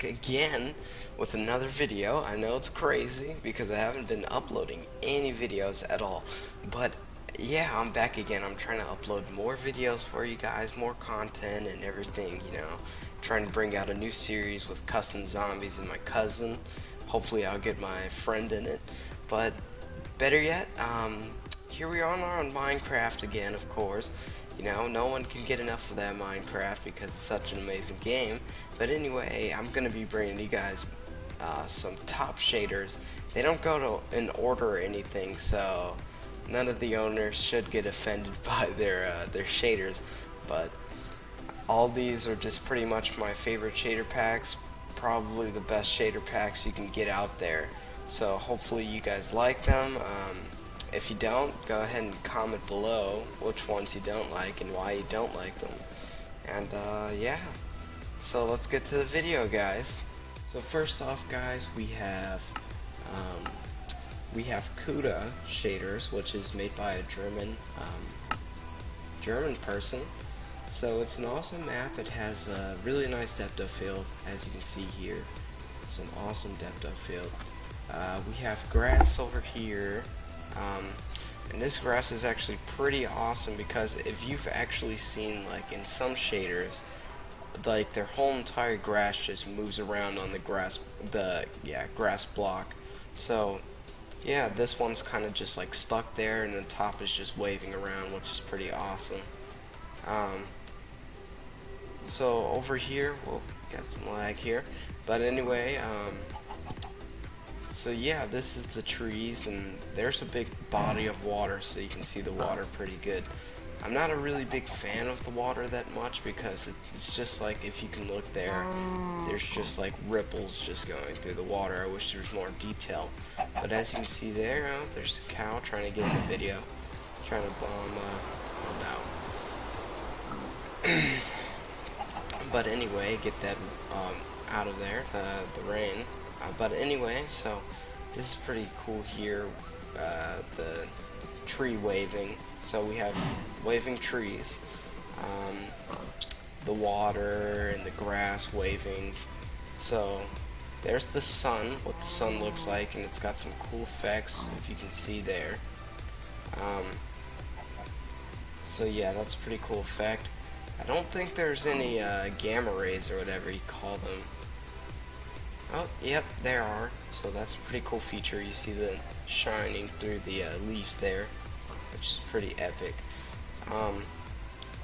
back again with another video. I know it's crazy because I haven't been uploading any videos at all, but yeah, I'm back again. I'm trying to upload more videos for you guys, more content and everything, trying to bring out a new series with custom zombies and my cousin. Hopefully I'll get my friend in it, but better yet, here we are on Minecraft again, of course. No one can get enough of that Minecraft because it's such an amazing game. But anyway, I'm going to be bringing you guys some top shaders. They don't go in order or anything, so none of the owners should get offended by their shaders. But all these are just pretty much my favorite shader packs, probably the best shader packs you can get out there. So hopefully you guys like them. If you don't, go ahead and comment below which ones you don't like and why you don't like them. And yeah, so let's get to the video, guys. So first off, guys, we have CUDA shaders, which is made by a German person. So it's an awesome map. It has a really nice depth of field, as you can see here. Some awesome depth of field. We have grass over here. And this grass is actually pretty awesome because if you've actually seen, like, in some shaders, like, their whole entire grass just moves around on the grass block. So yeah, this one's kind of just like stuck there and the top is just waving around, which is pretty awesome. So over here, well, got some lag here, but anyway, so yeah, this is the trees, and there's a big body of water, so you can see the water pretty good. I'm not a really big fan of the water that much because it's just like, if you can look there, there's just like ripples just going through the water. I wish there was more detail. But as you can see there, there's a cow trying to get in the video, trying to bomb, but anyway, get that out of there, the rain. But anyway, so this is pretty cool here, the tree waving. So we have waving trees, the water and the grass waving. So there's the sun, what the sun looks like, and it's got some cool effects, if you can see there. So yeah, that's a pretty cool effect. I don't think there's any gamma rays or whatever you call them. Oh, yep, there are. So that's a pretty cool feature. You see the shining through the leaves there, which is pretty epic.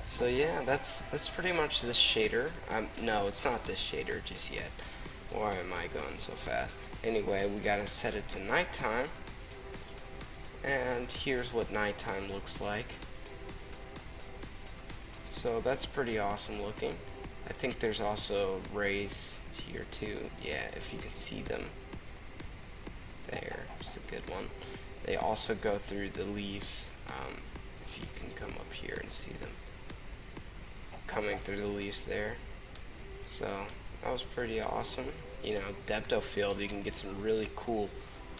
So yeah, that's pretty much this shader. No, it's not this shader just yet. Why am I going so fast? Anyway, we gotta set it to nighttime, and here's what nighttime looks like. So that's pretty awesome looking. I think there's also rays here too. Yeah, if you can see them. There's a good one. They also go through the leaves. If you can come up here and see them coming through the leaves there. So that was pretty awesome. Depth of field, you can get some really cool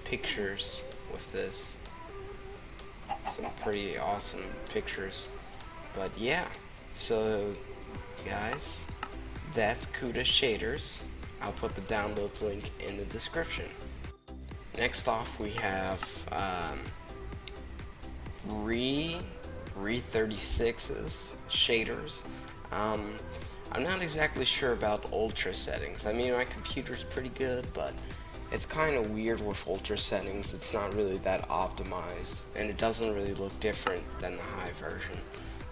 pictures with this. Some pretty awesome pictures. But yeah, so guys, that's CUDA shaders. I'll put the download link in the description. Next off, we have Re36's shaders. I'm not exactly sure about ultra settings. I mean, my computer's pretty good, but it's kind of weird with ultra settings. It's not really that optimized, and it doesn't really look different than the high version.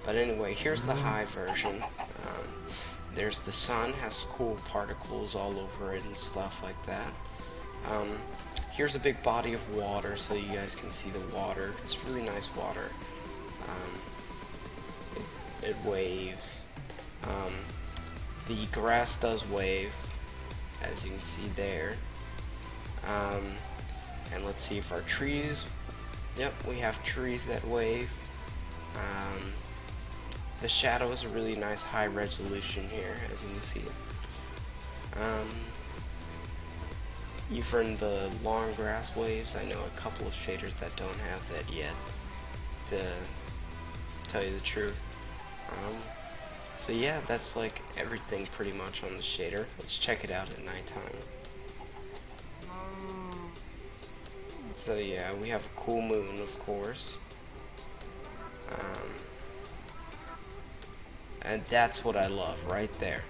But anyway, here's the high version. There's the sun, has cool particles all over it and stuff like that. Here's a big body of water so you guys can see the water. It's really nice water. It waves. The grass does wave, as you can see there. And let's see if our trees, yep, we have trees that wave. The shadow is a really nice high resolution here, as you can see. Even the long grass waves, I know a couple of shaders that don't have that yet, to tell you the truth. So yeah, that's like everything pretty much on the shader. Let's check it out at nighttime. So yeah, we have a cool moon, of course. And that's what I love right there.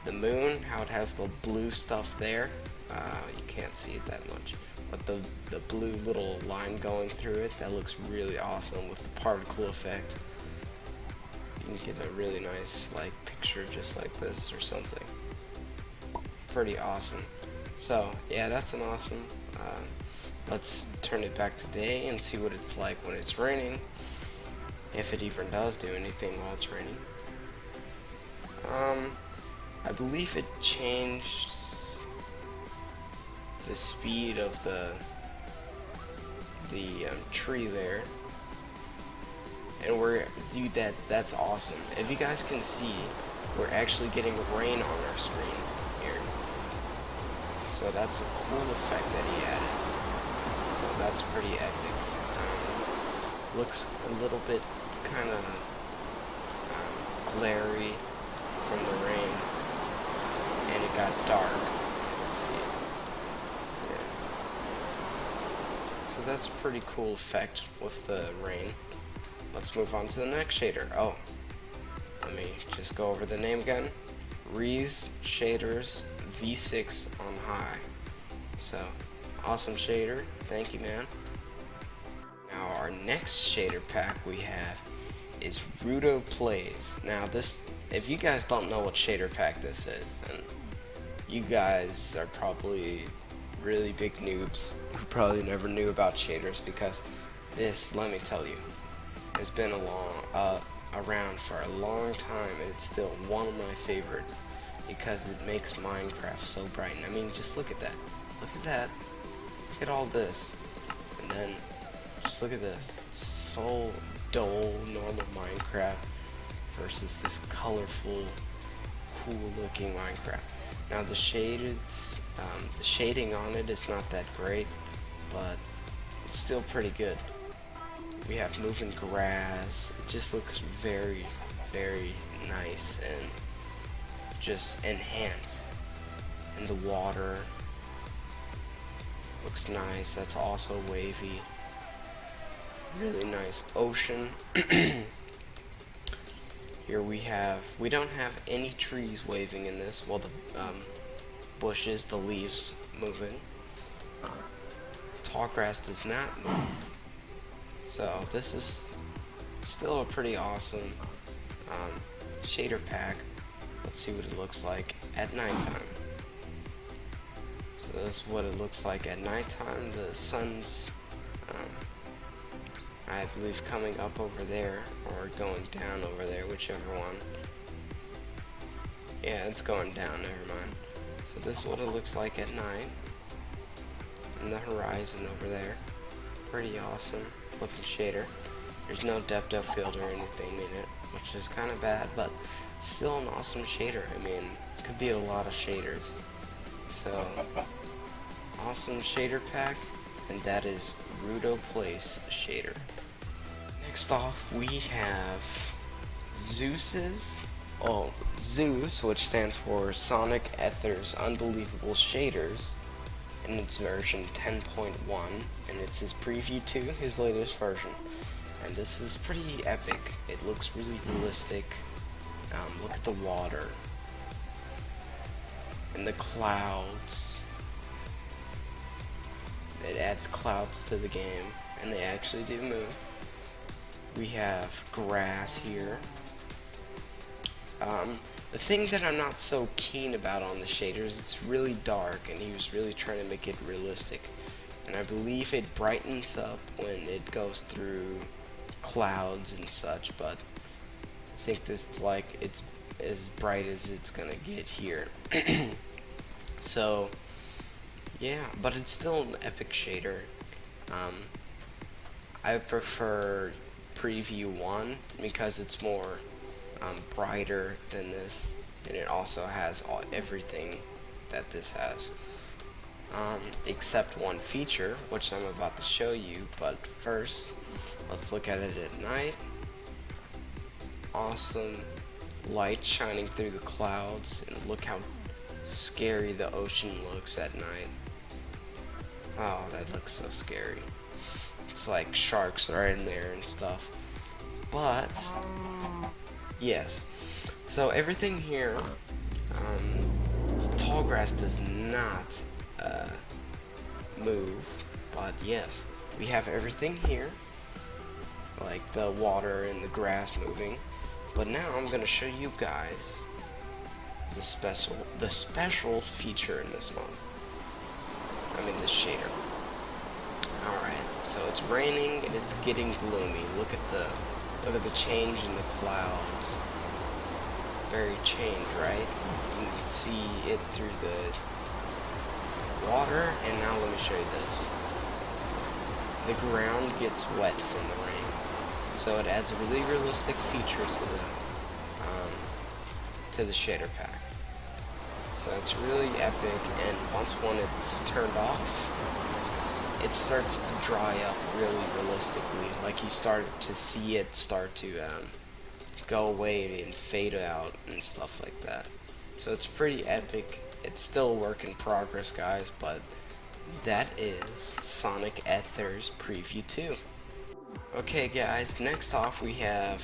The moon, how it has the blue stuff there. You can't see it that much. But the blue little line going through it, that looks really awesome with the particle effect. You can get a really nice like picture just like this or something. Pretty awesome. So yeah, that's an awesome. Let's turn it back to day and see what it's like when it's raining. If it even does do anything while it's raining. I believe it changed the speed of the tree there, and that's awesome. If you guys can see, we're actually getting rain on our screen here, so that's a cool effect that he added. So that's pretty epic. Looks a little bit kind of glary from the rain, and it got dark. Let's see. Yeah. So that's a pretty cool effect with the rain. Let's move on to the next shader. Oh, let me just go over the name again. RES Shaders V6 on high. So, awesome shader. Thank you, man. Now our next shader pack we have is Rudo Plays. Now this, if you guys don't know what shader pack this is, then you guys are probably really big noobs who probably never knew about shaders, because this, let me tell you, has been around for a long time, and it's still one of my favorites because it makes Minecraft so bright. And I mean, just look at that. Look at that. Look at all this. And then just look at this. It's so dull, normal Minecraft versus this colorful, cool looking Minecraft. Now the shading on it is not that great, but it's still pretty good. We have moving grass. It just looks very, very nice and just enhanced. And the water looks nice. That's also wavy. Really nice ocean. Here we don't have any trees waving in this. Well, the bushes, the leaves moving. Tall grass does not move. So this is still a pretty awesome shader pack. Let's see what it looks like at nighttime. So this is what it looks like at nighttime. The sun's I believe coming up over there or going down over there, whichever one. Yeah, it's going down, never mind. So this is what it looks like at night. And the horizon over there. Pretty awesome looking shader. There's no depth of field or anything in it, which is kind of bad, but still an awesome shader. I mean, it could be a lot of shaders. So, awesome shader pack, and that is Rudo Plays shader. Next off, we have ZEUS, which stands for Sonic Ether's Unbelievable Shaders, and it's version 10.1, and it's his preview to his latest version. And this is pretty epic. It looks really realistic. Look at the water and the clouds. It adds clouds to the game, and they actually do move. We have grass here. The thing that I'm not so keen about on the shaders, it's really dark, and he was really trying to make it realistic. And I believe it brightens up when it goes through clouds and such, but I think this, like, it's as bright as it's gonna get here. So yeah, but it's still an epic shader. I prefer preview 1 because it's more brighter than this, and it also has everything that this has, except one feature, which I'm about to show you. But first, let's look at it at night. Awesome light shining through the clouds, and look how scary the ocean looks at night. Oh, that looks so scary. It's like sharks are in there and stuff. But yes, so everything here, tall grass does not move, but yes, we have everything here, like the water and the grass moving. But now I'm gonna show you guys the special feature in this mod. This shader. Alright, so it's raining and it's getting gloomy. Look at the change in the clouds. Very change, right? You can see it through the water, and now let me show you this. The ground gets wet from the rain, so it adds a really realistic feature to the shader pack. So it's really epic, and when it's turned off, it starts to dry up really realistically. Like you start to see it start to go away and fade out and stuff like that. So it's pretty epic. It's still a work in progress, guys, but that is Sonic Ether's Preview 2. Okay guys, next off we have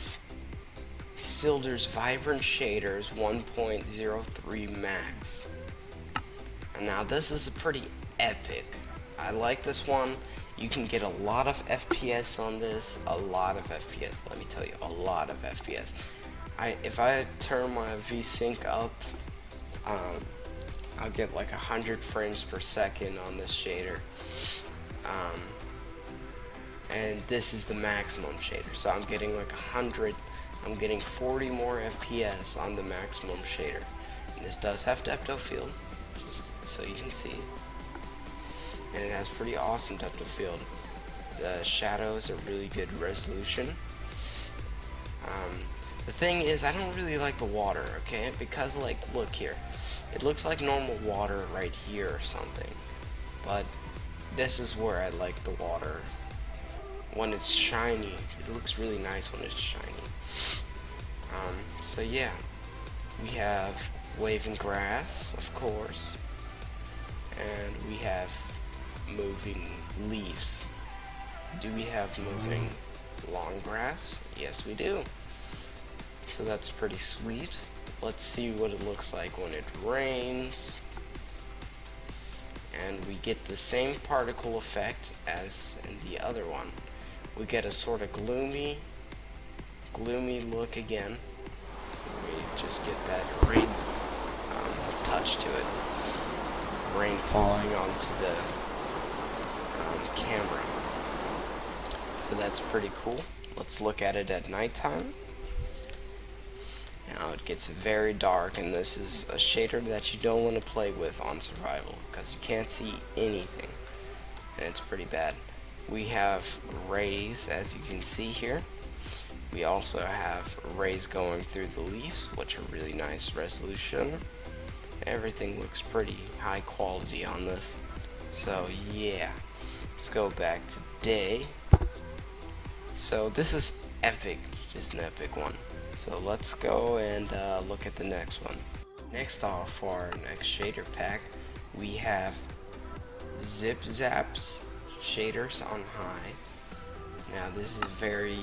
Sildur's Vibrant Shaders 1.03 Max. And now this is a pretty epic. I like this one. You can get a lot of FPS on this. A lot of FPS. Let me tell you, a lot of FPS. If I turn my VSync up, I'll get like 100 frames per second on this shader. And this is the maximum shader. So I'm getting like 100. I'm getting 40 more FPS on the maximum shader. And this does have depth of field, just so you can see. And it has pretty awesome depth of field. The shadows are really good resolution. The thing is, I don't really like the water, okay? Because, like, look here. It looks like normal water right here or something. But this is where I like the water. When it's shiny, it looks really nice when it's shiny. So yeah, we have waving grass, of course, and we have moving leaves. Do we have moving long grass? Yes, we do. So that's pretty sweet. Let's see what it looks like when it rains. And we get the same particle effect as in the other one. We get a sort of gloomy look again. We just get that rain touch to it. Rain falling onto the camera. So that's pretty cool. Let's look at it at nighttime. Now it gets very dark, and this is a shader that you don't want to play with on survival because you can't see anything, and it's pretty bad. We have rays, as you can see here. We also have rays going through the leaves, which are really nice resolution. Everything looks pretty high quality on this. So yeah, let's go back to day. So this is epic, just an epic one. So let's go and look at the next one. Next off, for our next shader pack, we have ZipZaps shaders on high. Now this is very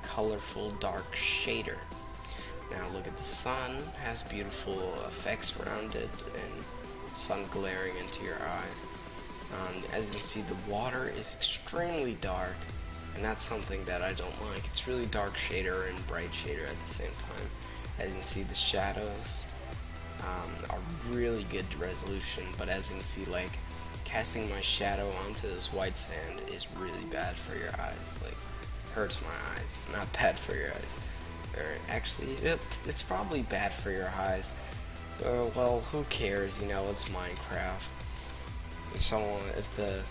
colorful dark shader. Now look at the sun, has beautiful effects around it and sun glaring into your eyes. As you can see, the water is extremely dark, and that's something that I don't like. It's really dark shader and bright shader at the same time. As you can see, the shadows are really good resolution, but as you can see, like, casting my shadow onto this white sand is really bad for your eyes. Like, hurts my eyes. Not bad for your eyes. Or actually, it's probably bad for your eyes. Well, who cares? You know, it's Minecraft. If the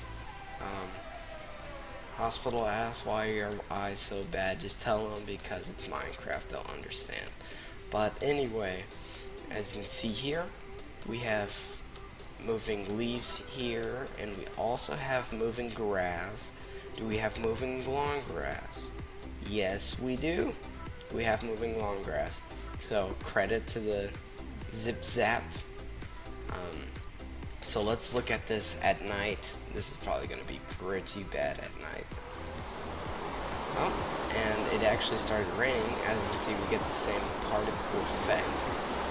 hospital asks why are your eyes so bad, just tell them because it's Minecraft. They'll understand. But anyway, as you can see here, we have moving leaves here, and we also have moving grass. Do we have moving long grass? Yes, we do. We have moving long grass. So credit to the ZipZap. So let's look at this at night. This is probably going to be pretty bad at night. Oh, and it actually started raining. As you can see, we get the same particle effect.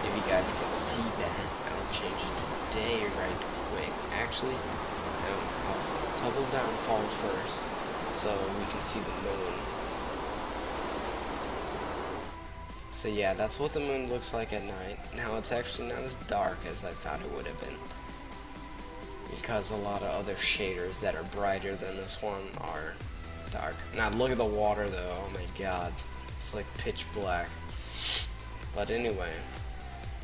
If you guys can see that, I'll change it to day right quick. Actually, I'll double downfall first, so we can see the moon. So yeah, that's what the moon looks like at night. Now it's actually not as dark as I thought it would have been, because a lot of other shaders that are brighter than this one are dark. Now look at the water though, oh my god, it's like pitch black. But anyway,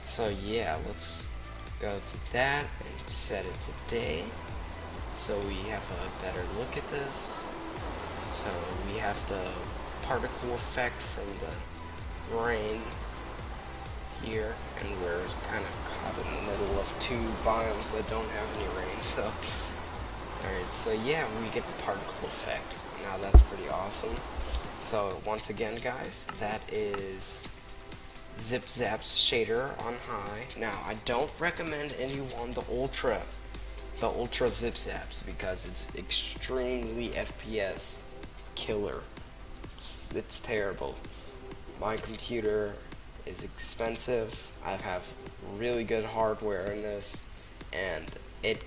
so yeah, let's go to that and set it to day, so we have a better look at this. So we have the particle effect from the rain here, and we're kind of caught in the middle of two biomes that don't have any rain. So alright, so yeah, we get the particle effect. Now that's pretty awesome. So once again guys, that is ZipZap's shader on high. Now I don't recommend anyone the ultra ZipZaps, because it's extremely FPS killer. It's terrible. My computer is expensive. I have really good hardware in this, and it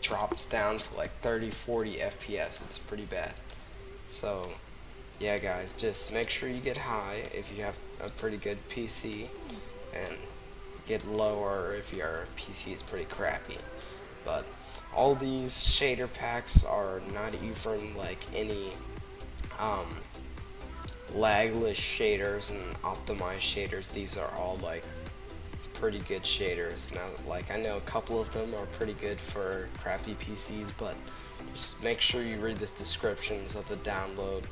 drops down to like 30-40 FPS. It's pretty bad. So yeah guys, just make sure you get high if you have a pretty good PC, and get lower if your PC is pretty crappy. But all these shader packs are not even like any lagless shaders and optimized shaders. These are all like pretty good shaders. Now, like, I know a couple of them are pretty good for crappy PCs, but just make sure you read the descriptions of the download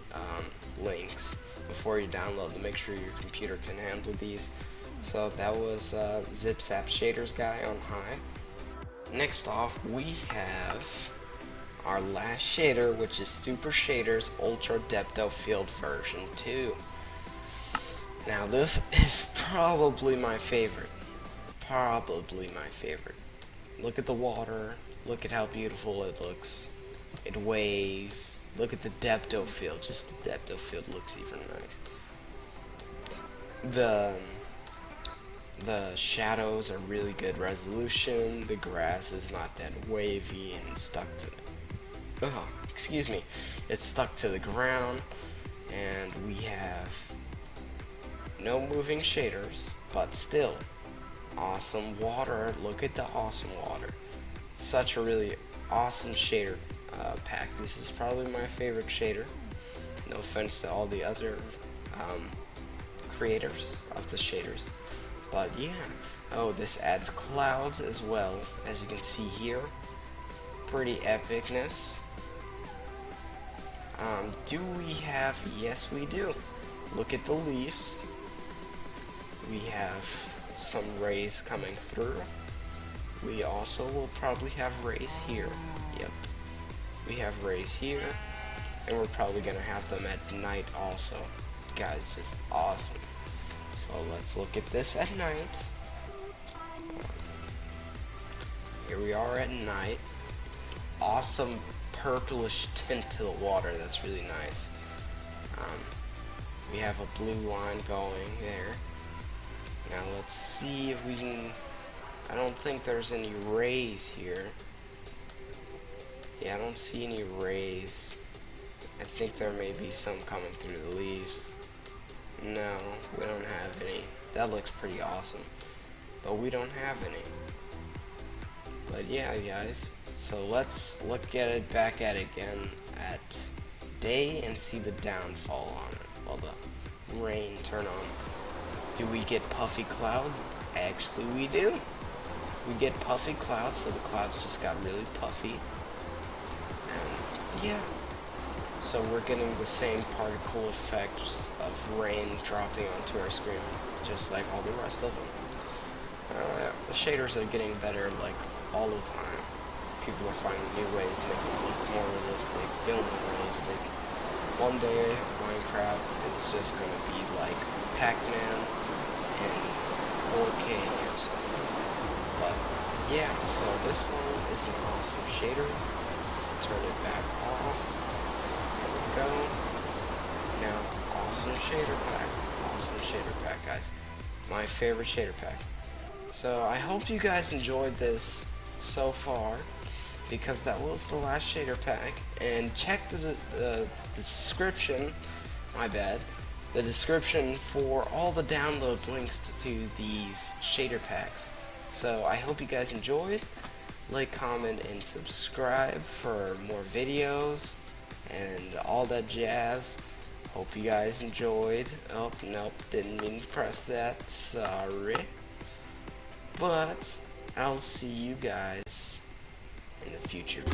links before you download to make sure your computer can handle these. So that was ZipZap shaders guy on high. Next off, we have our last shader, which is Super Shaders Ultra Depth of Field version 2. Now this is probably my favorite. Look at the water, look at how beautiful it looks. It waves. Look at the depth of field, just the depth of field looks even nice. The shadows are really good resolution. The grass is not that wavy and stuck to it. Oh, excuse me. It's stuck to the ground, and we have no moving shaders, but still awesome water. Look at the awesome water. Such a really awesome shader pack. This is probably my favorite shader. No offense to all the other creators of the shaders, but yeah. Oh, this adds clouds as well, as you can see here. Pretty epicness. Do we have? Yes, we do. Look at the leaves. We have some rays coming through. We also will probably have rays here. Yep. We have rays here, and we're probably gonna have them at night also. Guys, just awesome. So let's look at this at night. Here we are at night. Awesome purplish tint to the water. That's really nice. We have a blue line going there. Now let's see if we can. I don't think there's any rays here. Yeah, I don't see any rays. I think there may be some coming through the leaves. No, we don't have any. That looks pretty awesome, but we don't have any. But yeah, guys, so let's look at it back at it again at day and see the downfall on it. Well, the rain turn on. Do we get puffy clouds? Actually, we do. We get puffy clouds, so the clouds just got really puffy. And yeah, so we're getting the same particle effects of rain dropping onto our screen, just like all the rest of them. The shaders are getting better like all the time. People are finding new ways to make them look more realistic, feel more realistic. One day, Minecraft is just going to be like Pac-Man in 4K or something. But yeah, so this one is an awesome shader. Let's turn it back off. There we go. Now, awesome shader pack. Awesome shader pack, guys. My favorite shader pack. So I hope you guys enjoyed this so far, because that was the last shader pack. And check the description, my bad, the description for all the download links to these shader packs. So I hope you guys enjoyed. Like, comment, and subscribe for more videos and all that jazz. Hope you guys enjoyed. Oh, nope, didn't mean to press that. Sorry. But I'll see you guys in the future.